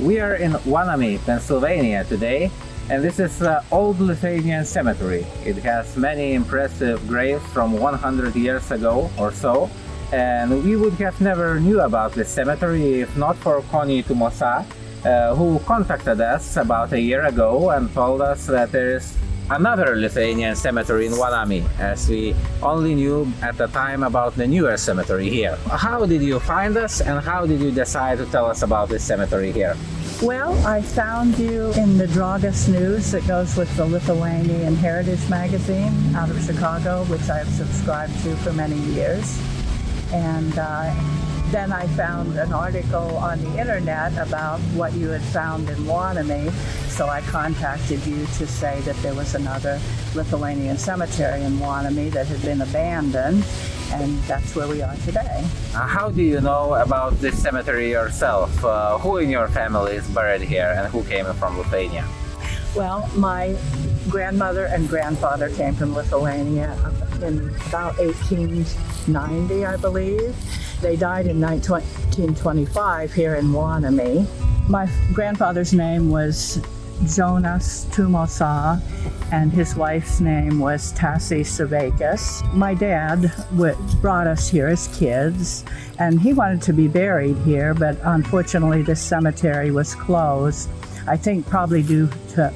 We are in Wanamie, Pennsylvania today, and this is the old Lithuanian Cemetery. It has many impressive graves from 100 years ago or so, and we would have never knew about this cemetery if not for Connie Tumosa, who contacted us about a year ago and told us that there is another Lithuanian cemetery in Wanamie, as we only knew at the time about the newer cemetery here. How did you find us, and how did you decide to tell us about this cemetery here? Well, I found you in the Draugas News that goes with the Lithuanian Heritage magazine out of Chicago, which I've subscribed to for many years. And then I found an article on the internet about what you had found in Wanamie, so I contacted you to say that there was another Lithuanian cemetery in Wanamie that had been abandoned, and that's where we are today. How do you know about this cemetery yourself? Who in your family is buried here, and who came from Lithuania? Well, my grandmother and grandfather came from Lithuania in about 1890, I believe. They died in 1925 here in Wanamie. My grandfather's name was Jonas Tumosa, and his wife's name was Tassi Savakis. My dad brought us here as kids, and he wanted to be buried here, but unfortunately this cemetery was closed. I think probably due to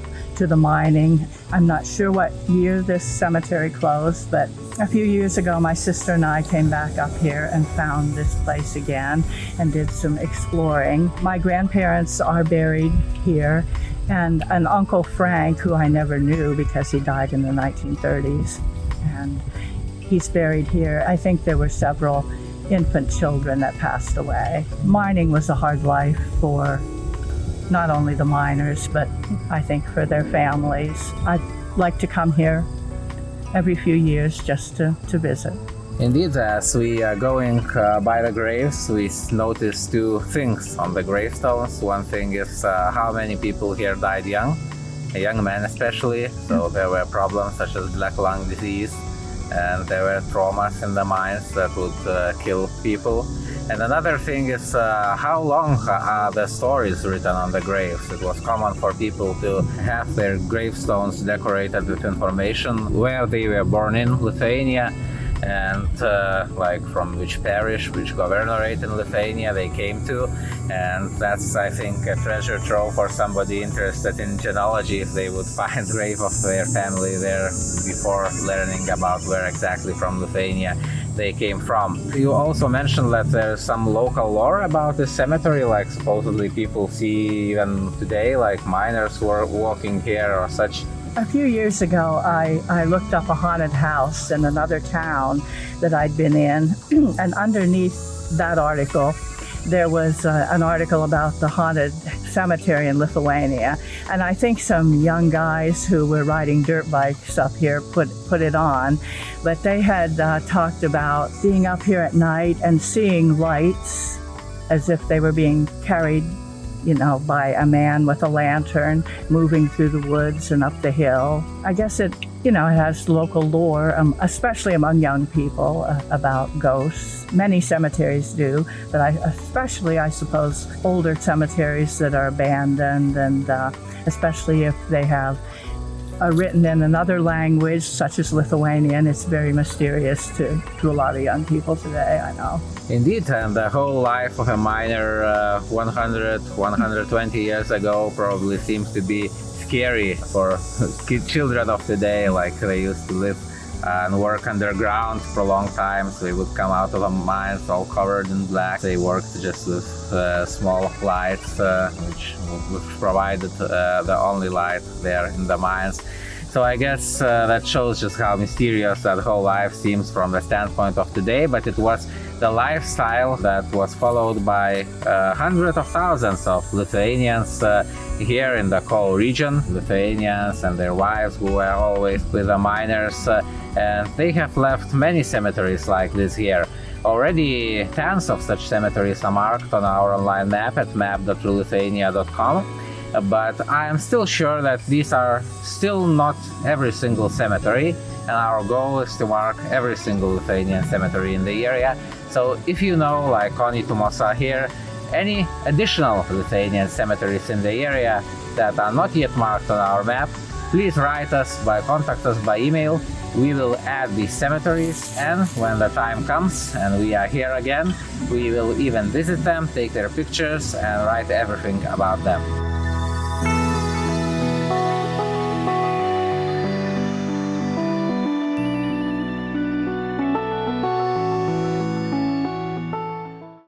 the mining. I'm not sure what year this cemetery closed, but a few years ago my sister and I came back up here and found this place again and did some exploring. My grandparents are buried here, and an Uncle Frank, who I never knew because he died in the 1930s, and he's buried here. I think there were several infant children that passed away. Mining was a hard life for not only the miners, but I think for their families. I'd like to come here every few years just to visit. Indeed, as we are going by the graves, we noticed two things on the gravestones. One thing is how many people here died young men especially, so there were problems such as black lung disease, and there were traumas in the mines that would kill people. And another thing is how long are the stories written on the graves. It was common for people to have their gravestones decorated with information where they were born in Lithuania, and like from which parish, which governorate in Lithuania they came to. And that's, I think, a treasure trove for somebody interested in genealogy, if they would find the grave of their family there before learning about where exactly from Lithuania they came from. You also mentioned that there's some local lore about this cemetery, like supposedly people see even today, like miners who are walking here or such. A few years ago, I looked up a haunted house in another town that I'd been in, and underneath that article, there was an article about the haunted cemetery in Lithuania. And I think some young guys who were riding dirt bikes up here put it on. But they had talked about being up here at night and seeing lights as if they were being carried, by a man with a lantern moving through the woods and up the hill. I guess it has local lore, especially among young people, about ghosts. Many cemeteries do, but especially, I suppose, older cemeteries that are abandoned, and especially if they have written in another language, such as Lithuanian. It's very mysterious to a lot of young people today, I know. Indeed, and the whole life of a miner 120 years ago probably seems to be scary for children of today, like they used to live and work underground for a long time. So they would come out of the mines all covered in black. They worked just with small lights, which provided the only light there in the mines. So I guess that shows just how mysterious that whole life seems from the standpoint of today, but it was the lifestyle that was followed by hundreds of thousands of Lithuanians here in the coal region, Lithuanians and their wives who were always with the miners, and they have left many cemeteries like this here. Already tens of such cemeteries are marked on our online map at map.lithuania.com, but I am still sure that these are still not every single cemetery, and our goal is to mark every single Lithuanian cemetery in the area. So if you know, like Connie Tumosa here, any additional Lithuanian cemeteries in the area that are not yet marked on our map, please write us by contact us by email. We will add these cemeteries, and when the time comes and we are here again, we will even visit them, take their pictures and write everything about them.